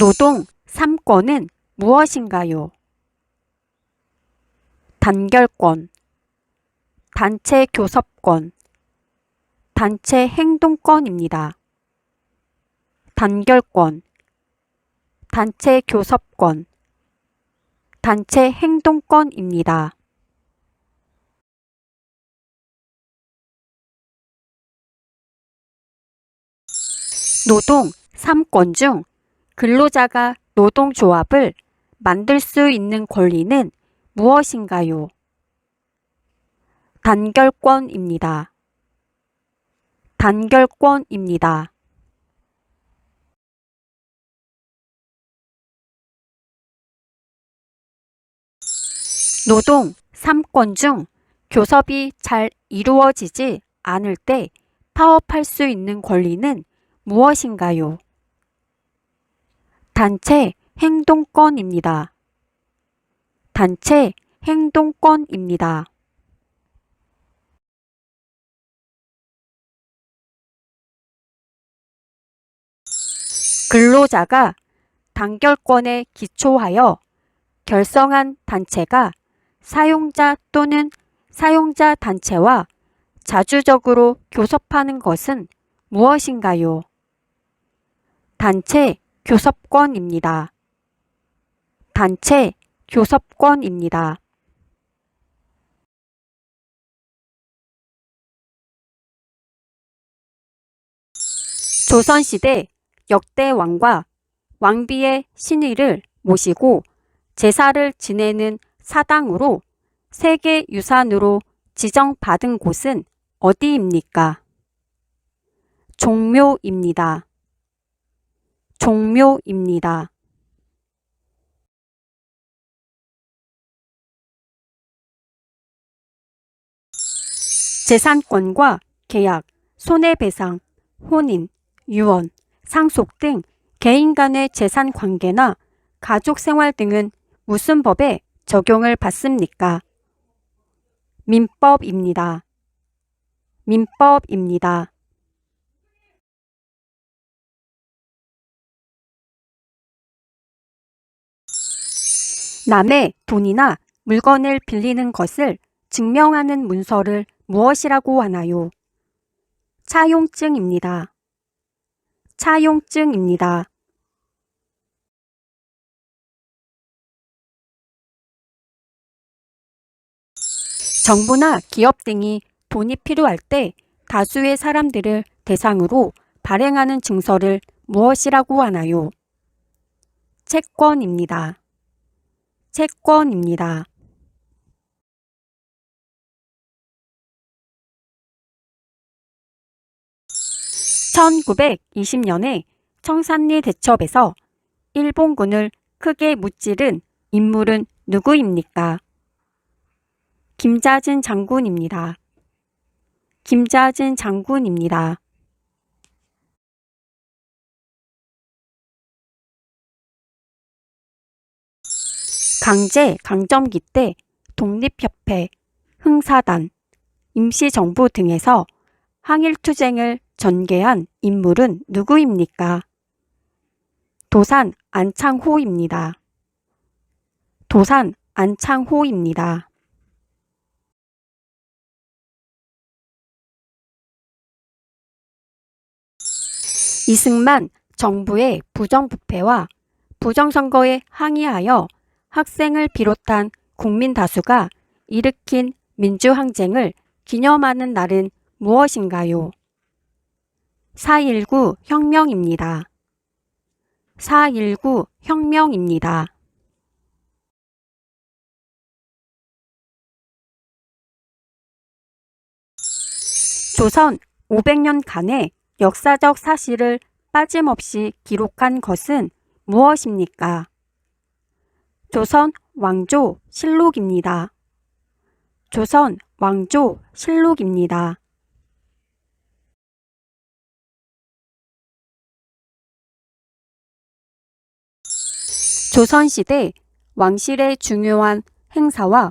노동 3권은 무엇인가요? 단결권, 단체 교섭권, 단체 행동권입니다. 단결권, 단체 교섭권, 단체 행동권입니다. 노동 3권 중 근로자가 노동조합을 만들 수 있는 권리는 무엇인가요? 단결권입니다. 단결권입니다. 노동 3권 중 교섭이 잘 이루어지지 않을 때 파업할 수 있는 권리는 무엇인가요? 단체 행동권입니다. 단체 행동권입니다. 근로자가 단결권에 기초하여 결성한 단체가 사용자 또는 사용자 단체와 자주적으로 교섭하는 것은 무엇인가요? 단체 교섭권입니다. 단체 교섭권입니다. 조선시대 역대 왕과 왕비의 신의를 모시고 제사를 지내는 사당으로 세계유산으로 지정받은 곳은 어디입니까? 종묘입니다. 종묘입니다. 재산권과 계약, 손해배상, 혼인, 유언, 상속 등 개인 간의 재산 관계나 가족 생활 등은 무슨 법에 적용을 받습니까? 민법입니다. 민법입니다. 남의 돈이나 물건을 빌리는 것을 증명하는 문서를 무엇이라고 하나요? 차용증입니다. 차용증입니다. 정부나 기업 등이 돈이 필요할 때 다수의 사람들을 대상으로 발행하는 증서를 무엇이라고 하나요? 채권입니다. 채권입니다. 1920년에 청산리 대첩에서 일본군을 크게 무찌른 인물은 누구입니까? 김자진 장군입니다. 김자진 장군입니다. 강점기 때 독립협회, 흥사단, 임시정부 등에서 항일투쟁을 전개한 인물은 누구입니까? 도산 안창호입니다. 도산 안창호입니다. 이승만 정부의 부정부패와 부정선거에 항의하여 학생을 비롯한 국민 다수가 일으킨 민주항쟁을 기념하는 날은 무엇인가요? 4.19 혁명입니다. 4.19 혁명입니다. 조선 500년간의 역사적 사실을 빠짐없이 기록한 것은 무엇입니까? 조선 왕조 실록입니다. 조선 왕조 실록입니다. 조선시대 왕실의 중요한 행사와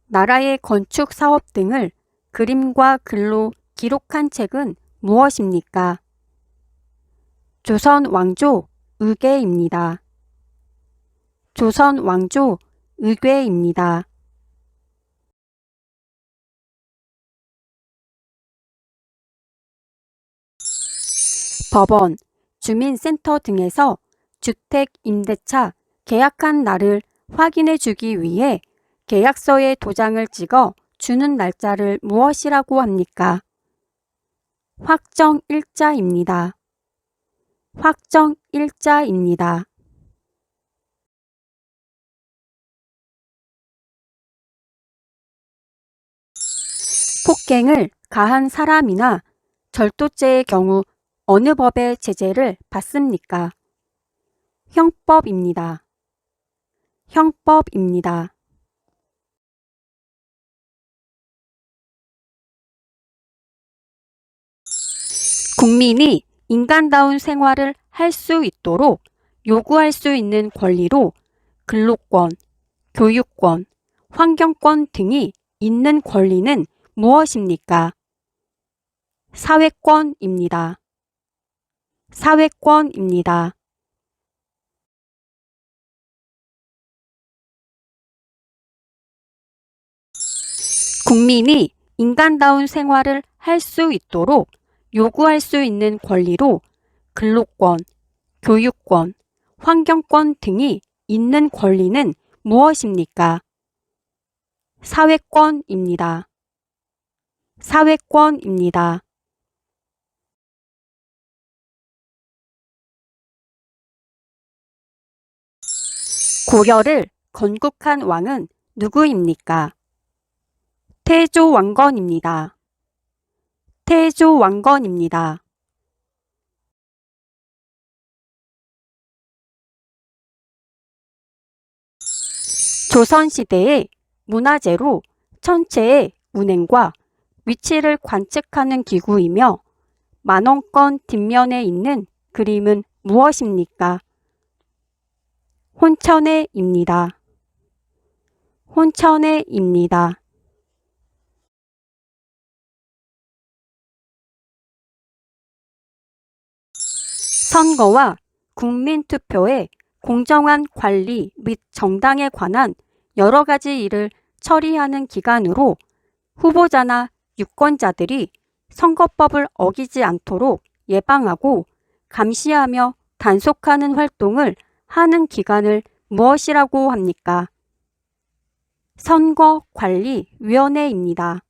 나라의 건축 사업 등을 그림과 글로 기록한 책은 무엇입니까? 조선 왕조 의궤입니다. 조선 왕조 의궤입니다. 법원, 주민센터 등에서 주택 임대차 계약한 날을 확인해 주기 위해 계약서에 도장을 찍어 주는 날짜를 무엇이라고 합니까? 확정일자입니다. 확정일자입니다. 폭행을 가한 사람이나 절도죄의 경우 어느 법의 제재를 받습니까? 형법입니다. 형법입니다. 국민이 인간다운 생활을 할 수 있도록 요구할 수 있는 권리로 근로권, 교육권, 환경권 등이 있는 권리는 무엇입니까? 사회권입니다. 사회권입니다. 국민이 인간다운 생활을 할 수 있도록 요구할 수 있는 권리로 근로권, 교육권, 환경권 등이 있는 권리는 무엇입니까? 사회권입니다. 사회권입니다. 고려를 건국한 왕은 누구입니까? 태조왕건입니다. 태조왕건입니다. 조선시대의 문화재로 천체의 운행과 위치를 관측하는 기구이며 만원권 뒷면에 있는 그림은 무엇입니까? 혼천해입니다. 혼천해입니다. 선거와 국민투표의 공정한 관리 및 정당에 관한 여러 가지 일을 처리하는 기관으로 후보자나 유권자들이 선거법을 어기지 않도록 예방하고 감시하며 단속하는 활동을 하는 기관을 무엇이라고 합니까? 선거관리위원회입니다.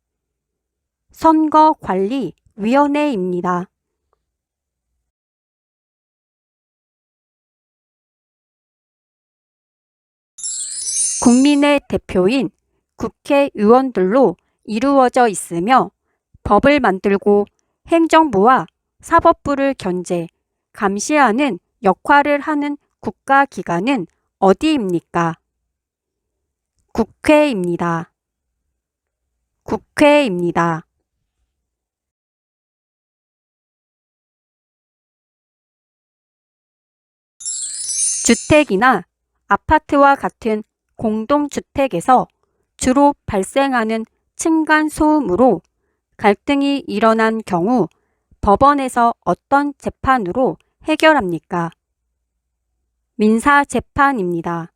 선거관리위원회입니다. 국민의 대표인 국회의원들로 이루어져 있으며 법을 만들고 행정부와 사법부를 견제, 감시하는 역할을 하는 국가기관은 어디입니까? 국회입니다. 국회입니다. 주택이나 아파트와 같은 공동주택에서 주로 발생하는 층간소음으로 갈등이 일어난 경우 법원에서 어떤 재판으로 해결합니까? 민사재판입니다.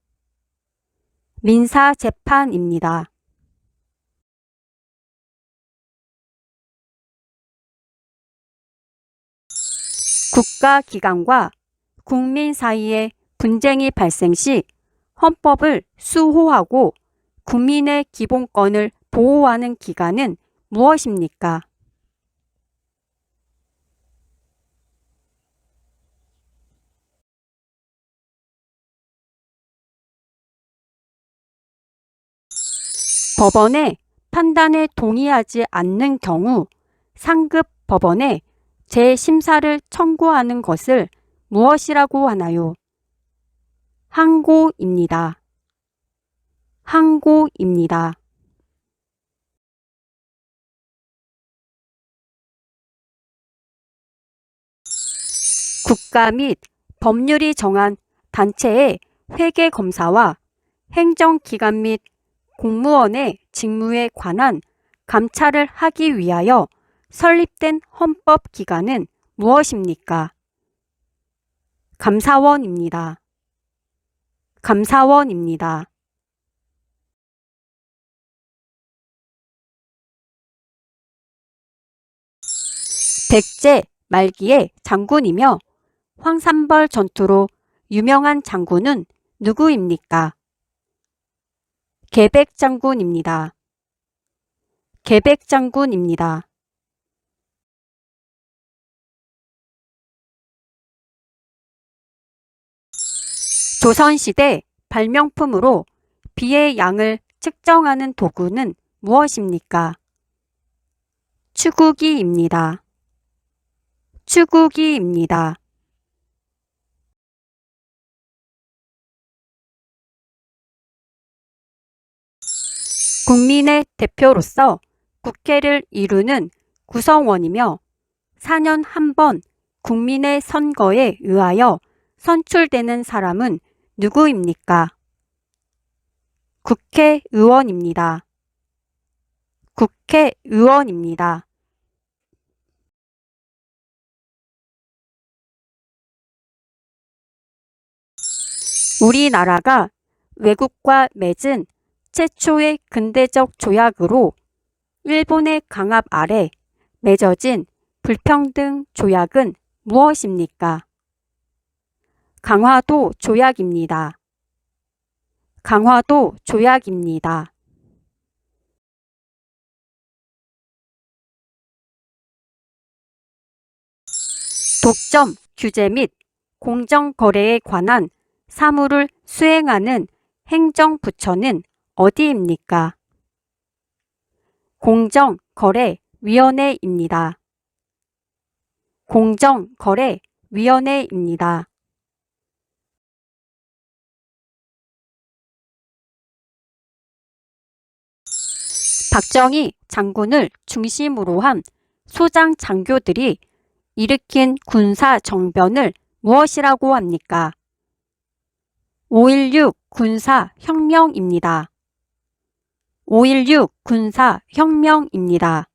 민사재판입니다. 국가기관과 국민 사이에 분쟁이 발생 시 헌법을 수호하고 국민의 기본권을 보호하는 기관은 무엇입니까? 법원의 판단에 동의하지 않는 경우 상급 법원에 재심사를 청구하는 것을 무엇이라고 하나요? 항고입니다. 항고입니다. 국가 및 법률이 정한 단체의 회계검사와 행정기관 및 공무원의 직무에 관한 감찰을 하기 위하여 설립된 헌법기관은 무엇입니까? 감사원입니다. 감사원입니다. 백제 말기의 장군이며 황산벌 전투로 유명한 장군은 누구입니까? 계백장군입니다. 계백장군입니다. 조선시대 발명품으로 비의 양을 측정하는 도구는 무엇입니까? 추구기입니다. 추구기입니다. 국민의 대표로서 국회를 이루는 구성원이며 4년 한 번 국민의 선거에 의하여 선출되는 사람은 누구입니까? 국회의원입니다. 국회의원입니다. 우리나라가 외국과 맺은 최초의 근대적 조약으로 일본의 강압 아래 맺어진 불평등 조약은 무엇입니까? 강화도 조약입니다. 강화도 조약입니다. 독점 규제 및 공정거래에 관한 사무를 수행하는 행정부처는 어디입니까? 공정거래위원회입니다. 공정거래위원회입니다. 박정희 장군을 중심으로 한 소장 장교들이 일으킨 군사 정변을 무엇이라고 합니까? 5.16 군사혁명입니다. 5.16 군사혁명입니다.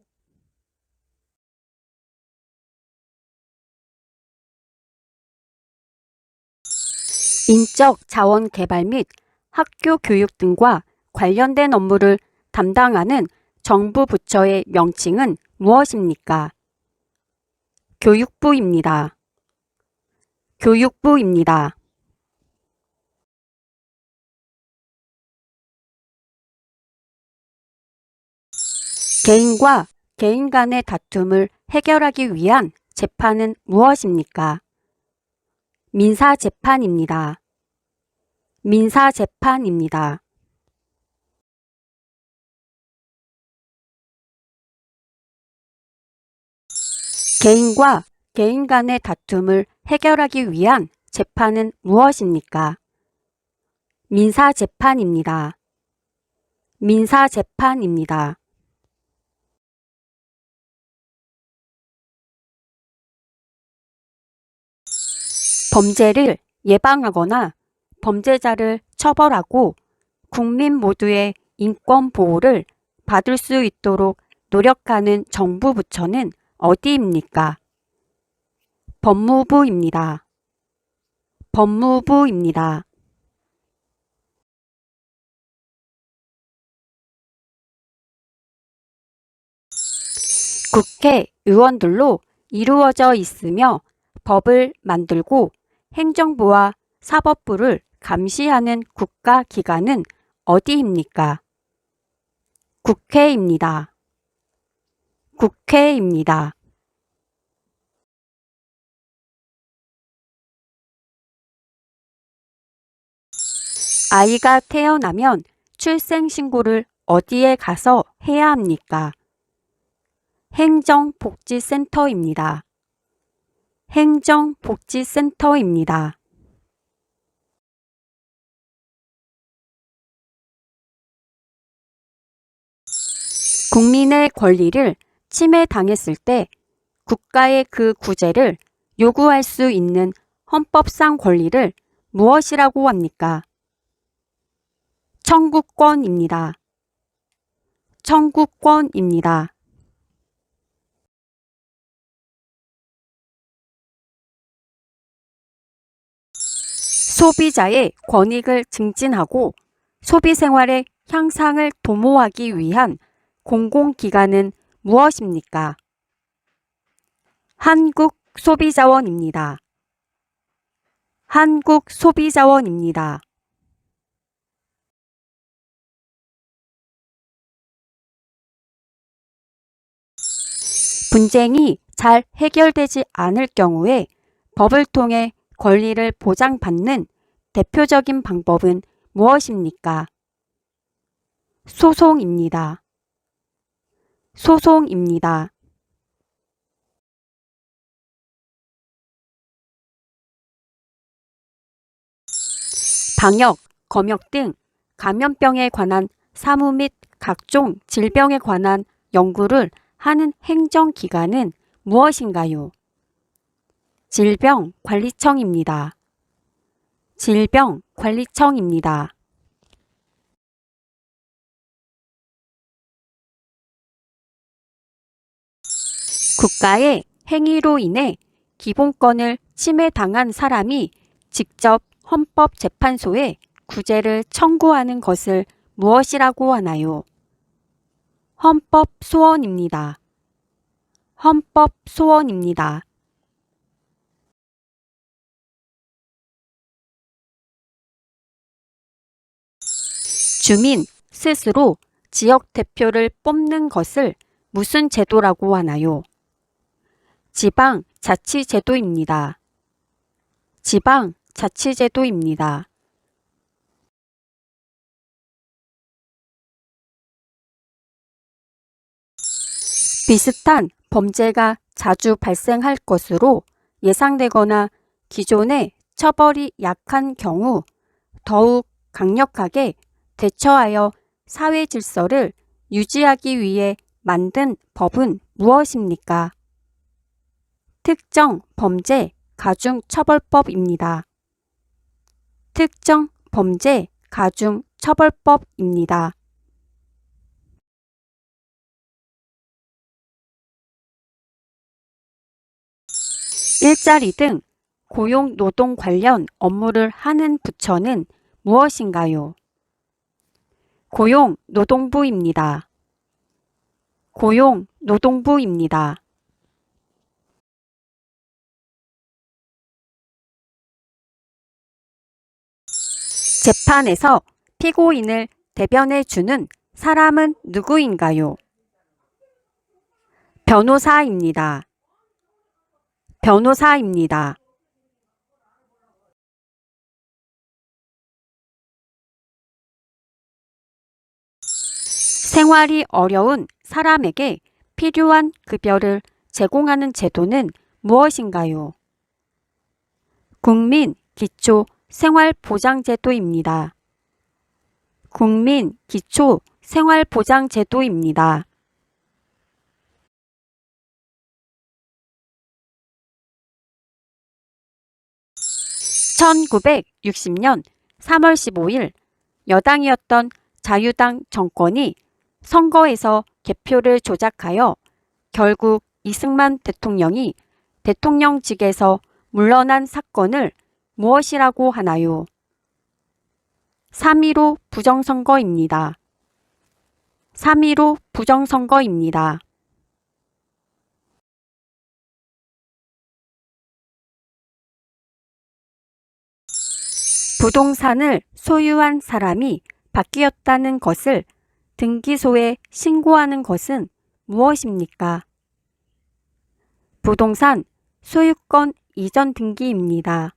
인적 자원 개발 및 학교 교육 등과 관련된 업무를 담당하는 정부 부처의 명칭은 무엇입니까? 교육부입니다. 교육부입니다. 개인과 개인 간의 다툼을 해결하기 위한 재판은 무엇입니까? 민사재판입니다. 민사재판입니다. 개인과 개인 간의 다툼을 해결하기 위한 재판은 무엇입니까? 민사재판입니다. 민사재판입니다. 범죄를 예방하거나 범죄자를 처벌하고 국민 모두의 인권 보호를 받을 수 있도록 노력하는 정부 부처는 어디입니까? 법무부입니다. 법무부입니다. 국회의원들로 이루어져 있으며 법을 만들고 행정부와 사법부를 감시하는 국가기관은 어디입니까? 국회입니다. 국회입니다. 아이가 태어나면 출생신고를 어디에 가서 해야 합니까? 행정복지센터입니다. 행정복지센터입니다. 국민의 권리를 침해당했을 때 국가의 그 구제를 요구할 수 있는 헌법상 권리를 무엇이라고 합니까? 청구권입니다. 청구권입니다. 소비자의 권익을 증진하고 소비 생활의 향상을 도모하기 위한 공공기관은 무엇입니까? 한국소비자원입니다. 한국소비자원입니다. 분쟁이 잘 해결되지 않을 경우에 법을 통해 권리를 보장받는 대표적인 방법은 무엇입니까? 소송입니다. 소송입니다. 방역, 검역 등 감염병에 관한 사무 및 각종 질병에 관한 연구를 하는 행정기관은 무엇인가요? 질병관리청입니다. 질병관리청입니다. 국가의 행위로 인해 기본권을 침해당한 사람이 직접 헌법재판소에 구제를 청구하는 것을 무엇이라고 하나요? 헌법소원입니다. 헌법소원입니다. 주민 스스로 지역 대표를 뽑는 것을 무슨 제도라고 하나요? 지방자치제도입니다. 지방자치제도입니다. 비슷한 범죄가 자주 발생할 것으로 예상되거나 기존의 처벌이 약한 경우 더욱 강력하게 대처하여 사회 질서를 유지하기 위해 만든 법은 무엇입니까? 특정 범죄 가중처벌법입니다. 특정 범죄 가중처벌법입니다. 일자리 등 고용 노동 관련 업무를 하는 부처는 무엇인가요? 고용노동부입니다. 고용노동부입니다. 재판에서 피고인을 대변해 주는 사람은 누구인가요? 변호사입니다. 변호사입니다. 생활이 어려운 사람에게 필요한 급여를 제공하는 제도는 무엇인가요? 국민기초생활보장제도입니다. 국민기초생활보장제도입니다. 1960년 3월 15일 여당이었던 자유당 정권이 선거에서 개표를 조작하여 결국 이승만 대통령이 대통령직에서 물러난 사건을 무엇이라고 하나요? 3.15 부정선거입니다. 3.15 부정선거입니다. 부동산을 소유한 사람이 바뀌었다는 것을 등기소에 신고하는 것은 무엇입니까? 부동산 소유권 이전 등기입니다.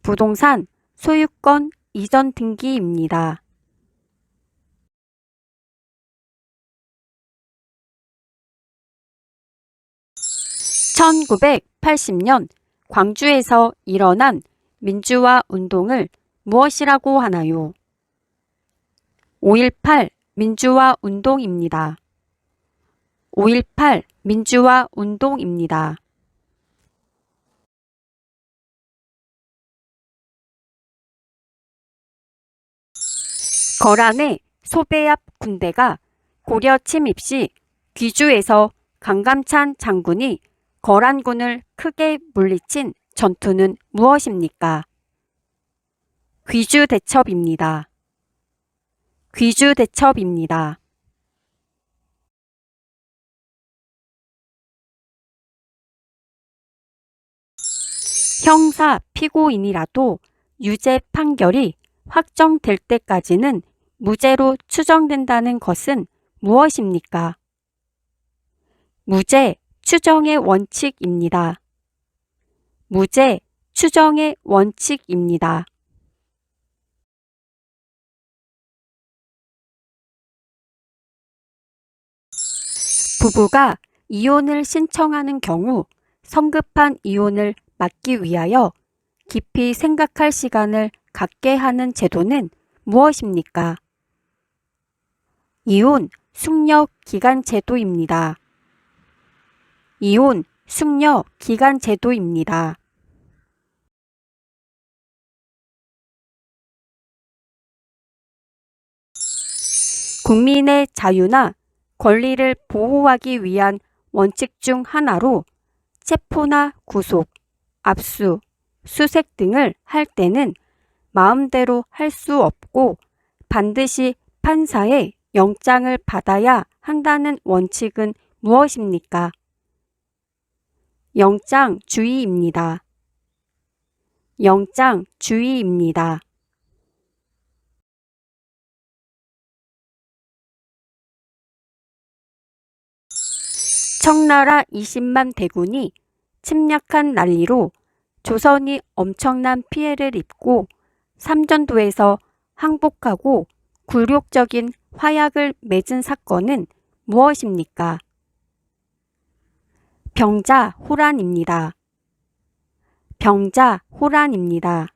부동산 소유권 이전 등기입니다. 1980년 광주에서 일어난 민주화 운동을 무엇이라고 하나요? 5.18 민주화 운동입니다. 5.18 민주화 운동입니다. '거란의 소배압 군대가 고려 침입 시 귀주에서 강감찬 장군이 거란군을 크게 물리친 전투는 무엇입니까? 귀주대첩입니다. 귀주대첩입니다. 형사 피고인이라도 유죄 판결이 확정될 때까지는 무죄로 추정된다는 것은 무엇입니까? 무죄 추정의 원칙입니다. 무죄 추정의 원칙입니다. 부부가 이혼을 신청하는 경우 성급한 이혼을 막기 위하여 깊이 생각할 시간을 갖게 하는 제도는 무엇입니까? 이혼 숙려 기간 제도입니다. 이혼 숙려 기간 제도입니다. 국민의 자유나 권리를 보호하기 위한 원칙 중 하나로 체포나 구속, 압수, 수색 등을 할 때는 마음대로 할 수 없고 반드시 판사의 영장을 받아야 한다는 원칙은 무엇입니까? 영장주의입니다. 영장주의입니다. 청나라 20만 대군이 침략한 난리로 조선이 엄청난 피해를 입고 삼전도에서 항복하고 굴욕적인 화약을 맺은 사건은 무엇입니까? 병자호란입니다. 병자호란입니다.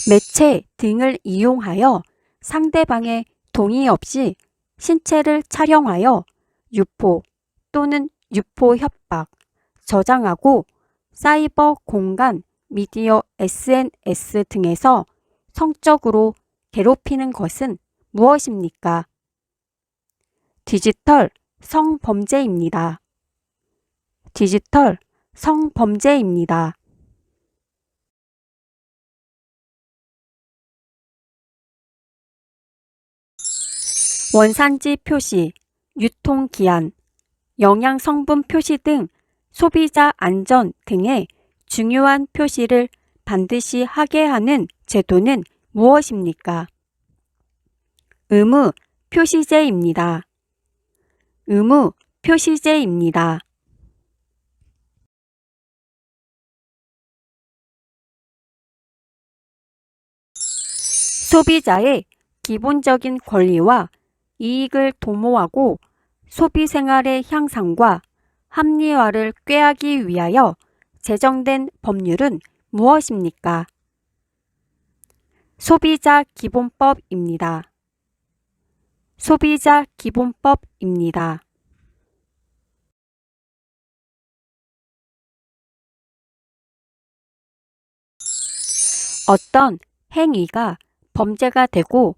매체 등을 이용하여 상대방의 동의 없이 신체를 촬영하여 유포 또는 유포 협박, 저장하고 사이버 공간, 미디어 SNS 등에서 성적으로 괴롭히는 것은 무엇입니까? 디지털 성범죄입니다. 디지털 성범죄입니다. 원산지 표시, 유통기한, 영양성분 표시 등 소비자 안전 등의 중요한 표시를 반드시 하게 하는 제도는 무엇입니까? 의무 표시제입니다. 의무 표시제입니다. 소비자의 기본적인 권리와 이익을 도모하고 소비 생활의 향상과 합리화를 꾀하기 위하여 제정된 법률은 무엇입니까? 소비자 기본법입니다. 소비자 기본법입니다. 어떤 행위가 범죄가 되고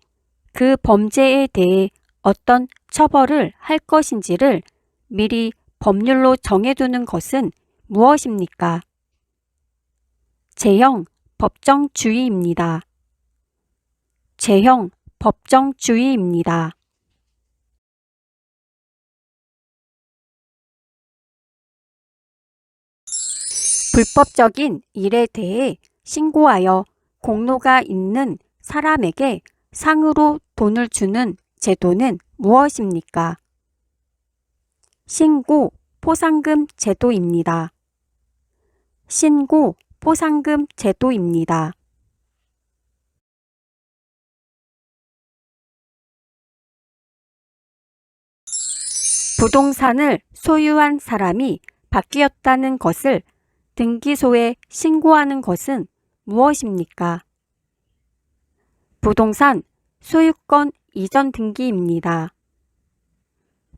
그 범죄에 대해 어떤 처벌을 할 것인지를 미리 법률로 정해두는 것은 무엇입니까? 제형 법정주의입니다. 제형 법정주의입니다. 불법적인 일에 대해 신고하여 공로가 있는 사람에게 상으로 돈을 주는 제도는 무엇입니까? 신고 포상금 제도입니다. 신고 포상금 제도입니다. 부동산을 소유한 사람이 바뀌었다는 것을 등기소에 신고하는 것은 무엇입니까? 부동산 소유권 이전 등기입니다.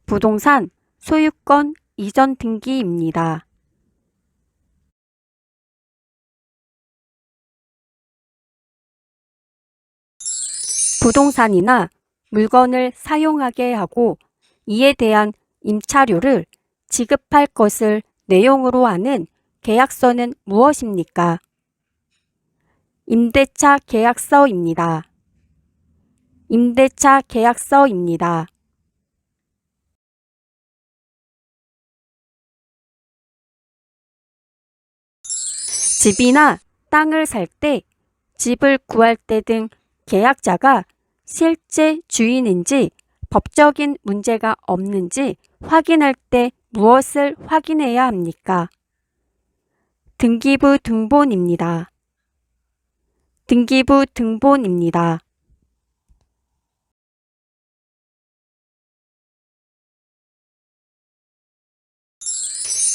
부동산 소유권 이전 등기입니다. 부동산이나 물건을 사용하게 하고 이에 대한 임차료를 지급할 것을 내용으로 하는 계약서는 무엇입니까? 임대차 계약서입니다. 임대차 계약서입니다. 집이나 땅을 살 때, 집을 구할 때 등 계약자가 실제 주인인지 법적인 문제가 없는지 확인할 때 무엇을 확인해야 합니까? 등기부 등본입니다. 등기부 등본입니다.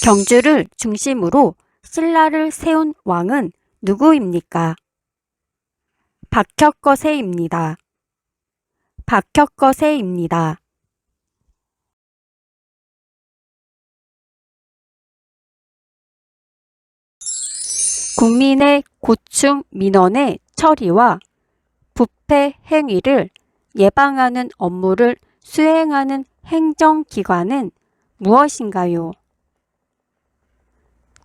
경주를 중심으로 신라를 세운 왕은 누구입니까? 박혁거세입니다. 박혁거세입니다. 국민의 고충 민원의 처리와 부패 행위를 예방하는 업무를 수행하는 행정기관은 무엇인가요?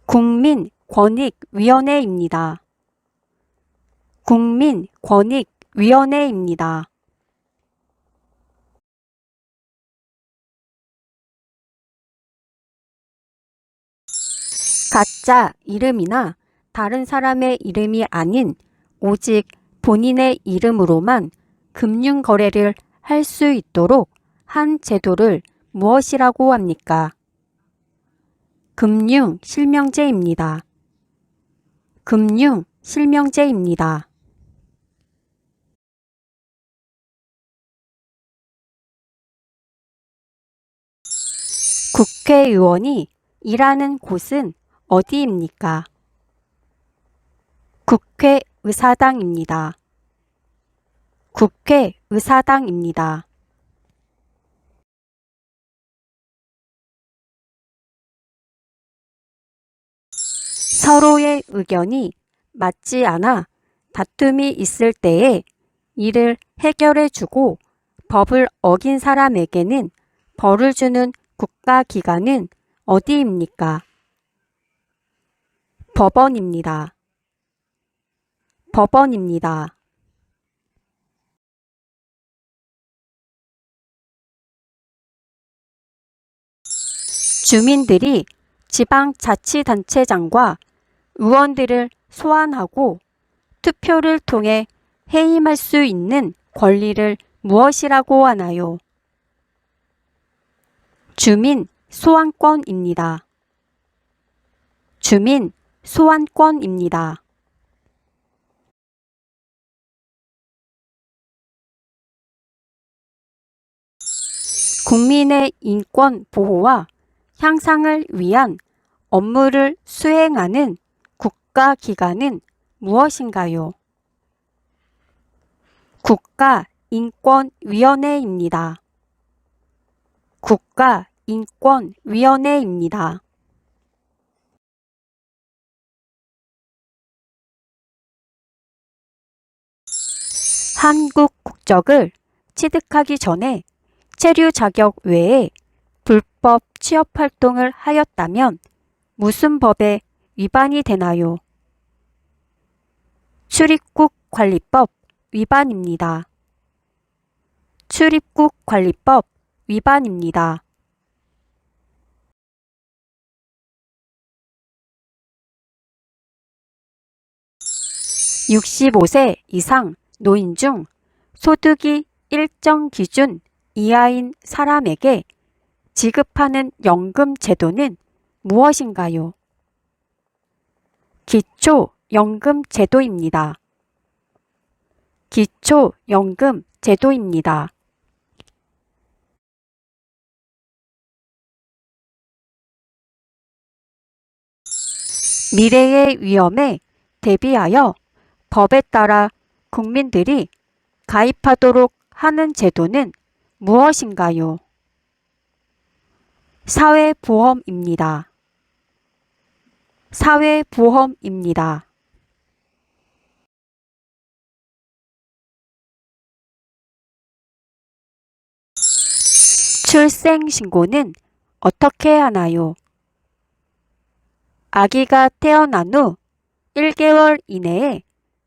국민권익위원회입니다. 국민권익위원회입니다. 가짜 이름이나 다른 사람의 이름이 아닌 오직 본인의 이름으로만 금융거래를 할 수 있도록 한 제도를 무엇이라고 합니까? 금융실명제입니다. 금융실명제입니다. 국회의원이 일하는 곳은 어디입니까? 국회의사당입니다. 국회의사당입니다. 서로의 의견이 맞지 않아 다툼이 있을 때에 이를 해결해주고 법을 어긴 사람에게는 벌을 주는 국가기관은 어디입니까? 법원입니다. 법원입니다. 주민들이 지방자치단체장과 의원들을 소환하고 투표를 통해 해임할 수 있는 권리를 무엇이라고 하나요? 주민 소환권입니다. 주민 소환권입니다. 국민의 인권 보호와 향상을 위한 업무를 수행하는 국가기관은 무엇인가요? 국가인권위원회입니다. 국가인권위원회입니다. 한국 국적을 취득하기 전에 체류 자격 외에 불법 취업 활동을 하였다면 무슨 법에 위반이 되나요? 출입국 관리법 위반입니다. 출입국 관리법 위반입니다. 65세 이상 노인 중 소득이 일정 기준 이하인 사람에게 지급하는 연금 제도는 무엇인가요? 기초연금 제도입니다. 기초연금 제도입니다. 미래의 위험에 대비하여 법에 따라 국민들이 가입하도록 하는 제도는 무엇인가요? 사회보험입니다. 사회보험입니다. 출생신고는 어떻게 하나요? 아기가 태어난 후 1개월 이내에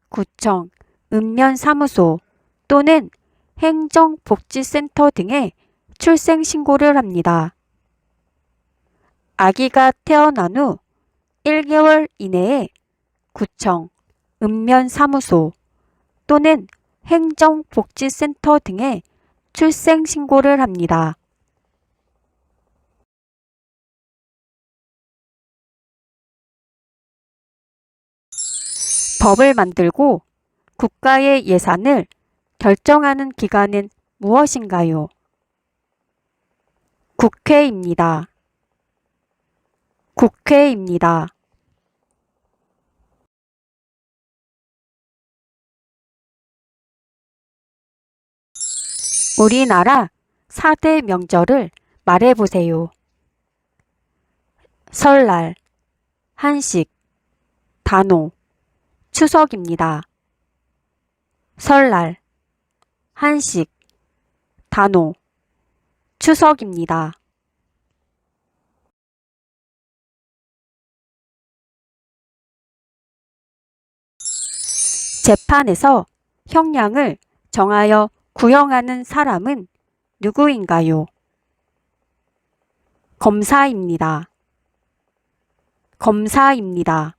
구청, 읍면사무소 또는 행정복지센터 등에 출생신고를 합니다. 아기가 태어난 후 1개월 이내에 구청, 읍면사무소 또는 행정복지센터 등에 출생신고를 합니다. 법을 만들고 국가의 예산을 결정하는 기관은 무엇인가요? 국회입니다. 국회입니다. 우리나라 4대 명절을 말해보세요. 설날, 한식, 단오, 추석입니다. 설날, 한식, 단오, 추석입니다. 재판에서 형량을 정하여 구형하는 사람은 누구인가요? 검사입니다. 검사입니다.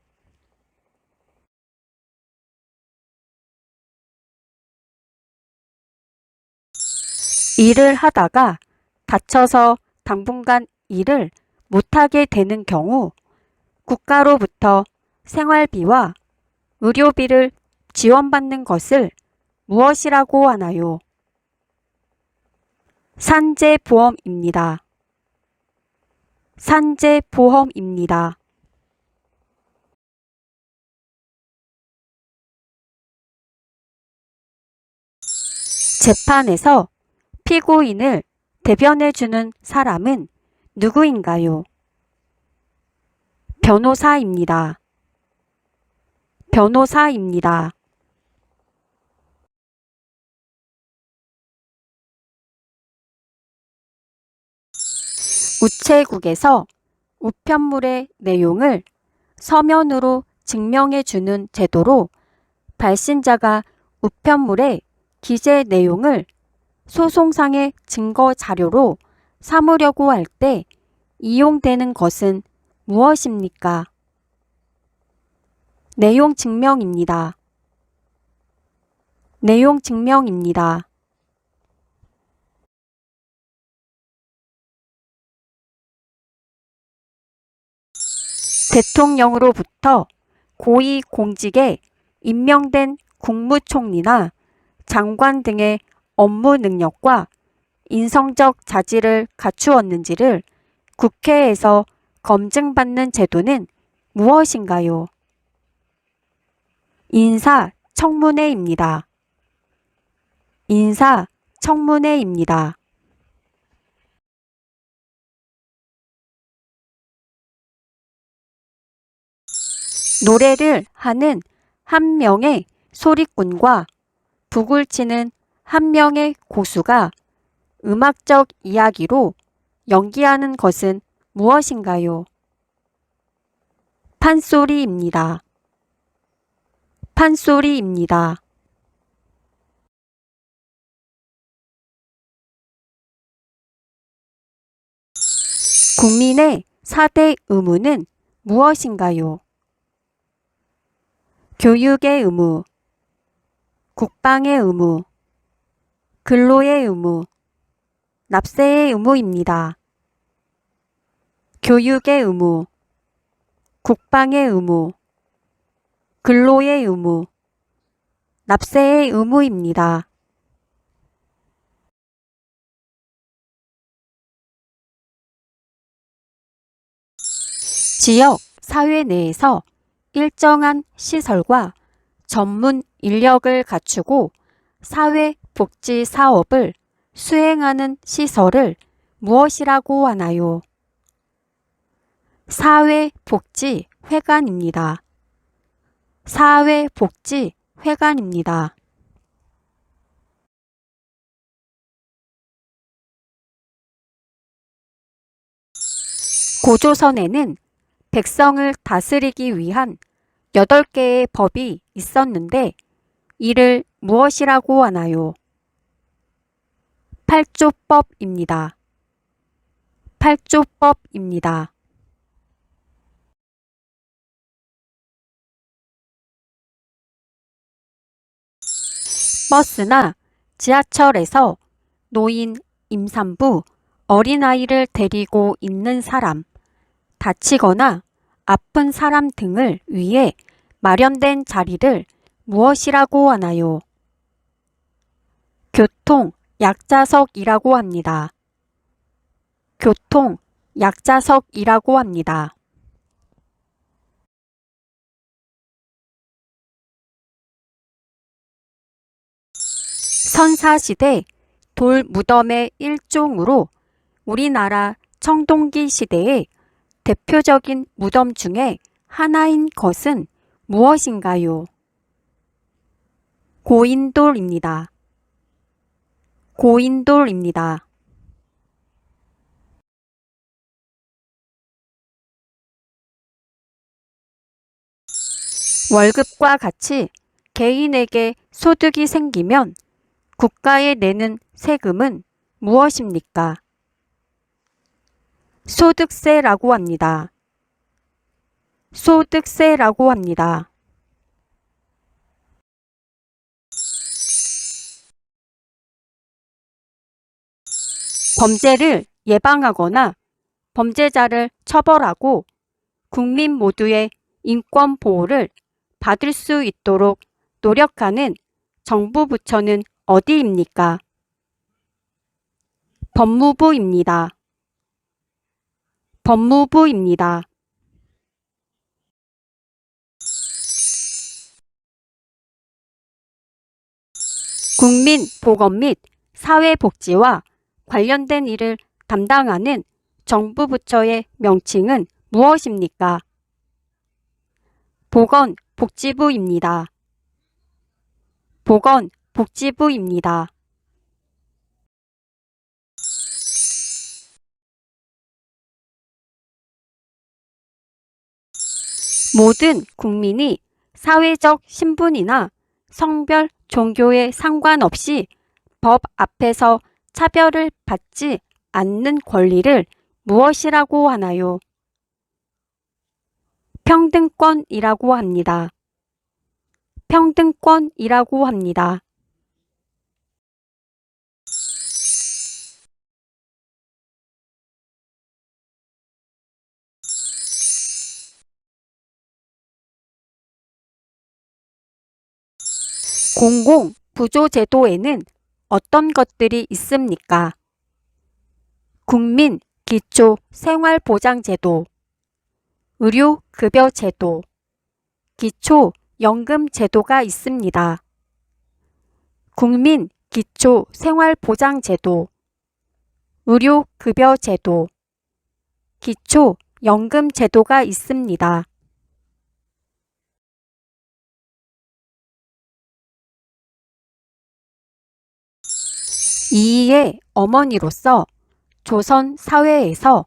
일을 하다가 다쳐서 당분간 일을 못하게 되는 경우 국가로부터 생활비와 의료비를 지원받는 것을 무엇이라고 하나요? 산재보험입니다. 산재보험입니다. 재판에서 피고인을 대변해주는 사람은 누구인가요? 변호사입니다. 변호사입니다. 우체국에서 우편물의 내용을 서면으로 증명해주는 제도로 발신자가 우편물의 기재 내용을 소송상의 증거 자료로 삼으려고 할 때 이용되는 것은 무엇입니까? 내용 증명입니다. 내용 증명입니다. 대통령으로부터 고위공직에 임명된 국무총리나 장관 등의 업무 능력과 인성적 자질을 갖추었는지를 국회에서 검증받는 제도는 무엇인가요? 인사청문회입니다. 인사청문회입니다. 노래를 하는 한 명의 소리꾼과 북을 치는 한 명의 고수가 음악적 이야기로 연기하는 것은 무엇인가요? 판소리입니다. 판소리입니다. 국민의 4대 의무는 무엇인가요? 교육의 의무, 국방의 의무, 근로의 의무, 납세의 의무입니다. 교육의 의무, 국방의 의무, 근로의 의무, 납세의 의무입니다. 지역 사회 내에서 일정한 시설과 전문 인력을 갖추고 사회복지 사업을 수행하는 시설을 무엇이라고 하나요? 사회복지회관입니다. 사회복지회관입니다. 고조선에는 백성을 다스리기 위한 8개의 법이 있었는데 이를 무엇이라고 하나요? 팔조법입니다. 팔조법입니다. 버스나 지하철에서 노인, 임산부, 어린아이를 데리고 있는 사람, 다치거나 아픈 사람 등을 위해 마련된 자리를 무엇이라고 하나요? 교통 약자석이라고 합니다. 교통 약자석이라고 합니다. 선사시대 돌 무덤의 일종으로 우리나라 청동기 시대의 대표적인 무덤 중에 하나인 것은 무엇인가요? 고인돌입니다. 고인돌입니다. 월급과 같이 개인에게 소득이 생기면 국가에 내는 세금은 무엇입니까? 소득세라고 합니다. 소득세라고 합니다. 범죄를 예방하거나 범죄자를 처벌하고 국민 모두의 인권 보호를 받을 수 있도록 노력하는 정부 부처는 어디입니까? 법무부입니다. 법무부입니다. 국민보건 및 사회복지와 관련된 일을 담당하는 정부 부처의 명칭은 무엇입니까? 보건복지부입니다. 보건복지부입니다. 모든 국민이 사회적 신분이나 성별, 종교에 상관없이 법 앞에서 차별을 받지 않는 권리를 무엇이라고 하나요? 평등권이라고 합니다. 평등권이라고 합니다. 공공부조제도에는 어떤 것들이 있습니까? 국민기초생활보장제도, 의료급여제도, 기초연금제도가 있습니다. 국민기초생활보장제도, 의료급여제도, 기초연금제도가 있습니다. 이이의 어머니로서 조선 사회에서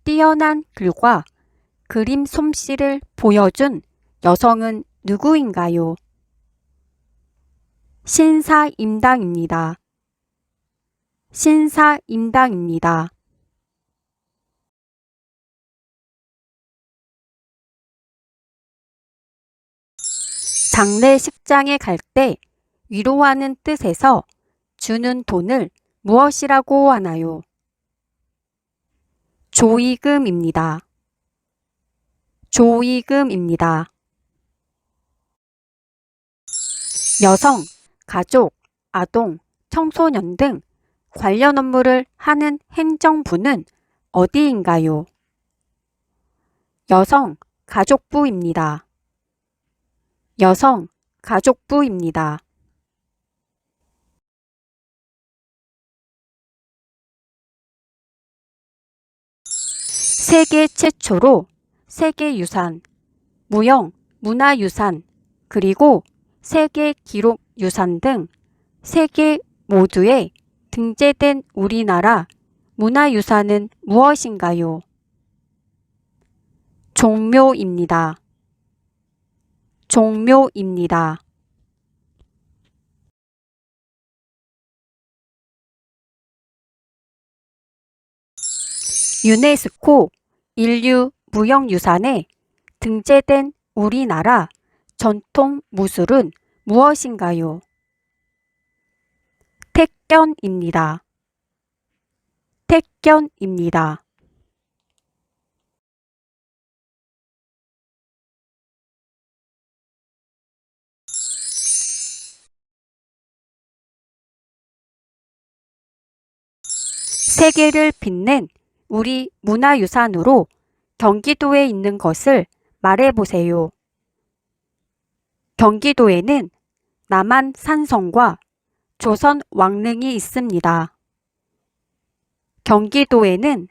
뛰어난 글과 그림 솜씨를 보여준 여성은 누구인가요? 신사임당입니다. 신사임당입니다. 장례식장에 갈 때 위로하는 뜻에서 주는 돈을 무엇이라고 하나요? 조의금입니다. 조의금입니다. 여성, 가족, 아동, 청소년 등 관련 업무를 하는 행정부는 어디인가요? 여성, 가족부입니다. 여성, 가족부입니다. 세계 최초로 세계유산, 무형, 문화유산, 그리고 세계기록유산 등 세계 모두에 등재된 우리나라 문화유산은 무엇인가요? 종묘입니다. 종묘입니다. 유네스코 인류 무형유산에 등재된 우리나라 전통 무술은 무엇인가요? 택견입니다. 택견입니다. 세계를 빛낸 우리 문화유산으로 경기도에 있는 것을 말해보세요. 경기도에는 남한산성과 조선 왕릉이 있습니다. 경기도에는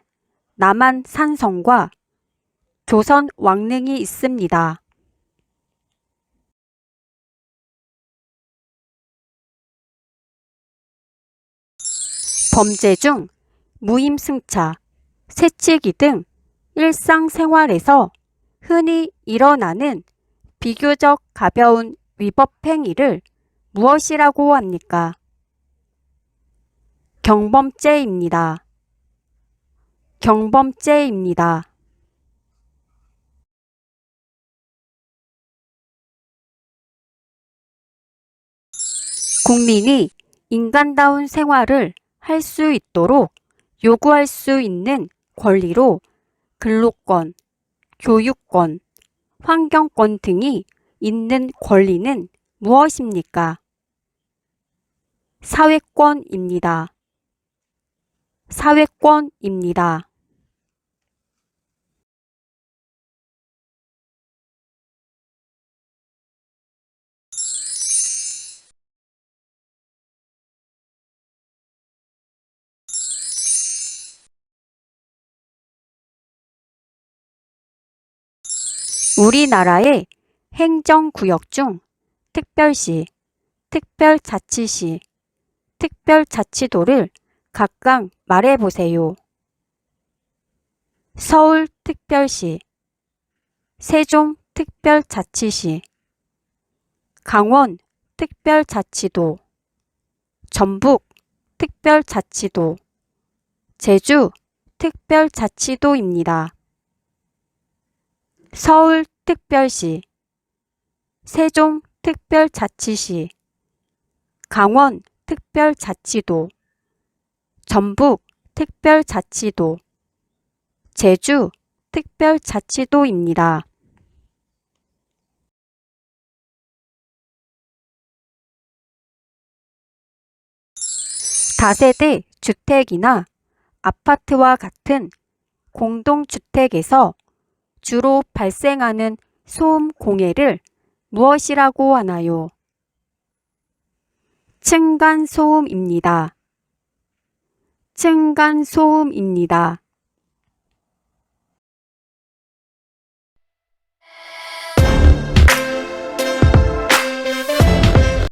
남한산성과 조선 왕릉이 있습니다. 범죄 중 무임승차, 새치기 등 일상생활에서 흔히 일어나는 비교적 가벼운 위법 행위를 무엇이라고 합니까? 경범죄입니다. 경범죄입니다. 국민이 인간다운 생활을 할 수 있도록 요구할 수 있는 권리로 근로권, 교육권, 환경권 등이 있는 권리는 무엇입니까? 사회권입니다. 사회권입니다. 우리나라의 행정구역 중 특별시, 특별자치시, 특별자치도를 각각 말해보세요. 서울특별시, 세종특별자치시, 강원특별자치도, 전북특별자치도, 제주특별자치도입니다. 서울특별시, 세종특별자치시, 강원특별자치도, 전북특별자치도, 제주특별자치도입니다. 다세대 주택이나 아파트와 같은 공동주택에서 주로 발생하는 소음 공해를 무엇이라고 하나요? 층간소음입니다. 층간소음입니다.